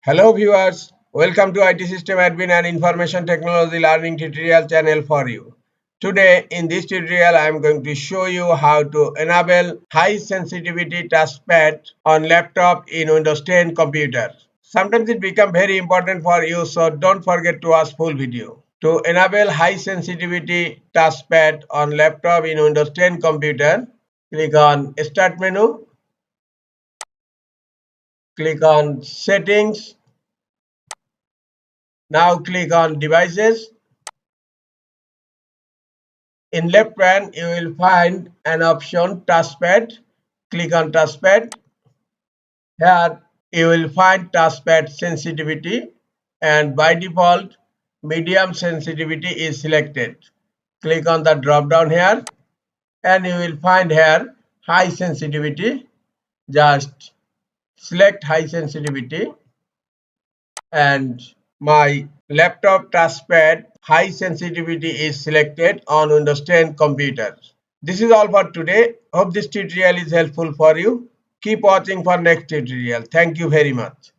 Hello viewers, welcome to IT System Admin and Information Technology Learning tutorial channel for you. Today in this tutorial I am going to show you how to enable high sensitivity touchpad on laptop in Windows 10 computer. Sometimes it becomes very important for you, so don't forget to watch full video. To enable high sensitivity touchpad on laptop in Windows 10 computer, click on Start menu, click on Settings. Now click on Devices. In left pane, you will find an option Touchpad. Click on Touchpad. Here you will find Touchpad sensitivity, and by default medium sensitivity is selected. Click on the drop down here and you will find here high sensitivity. Just select high sensitivity, and my laptop touchpad high sensitivity is selected on Windows 10 computer. This is all for today. Hope this tutorial is helpful for you. Keep watching for next tutorial. Thank you very much.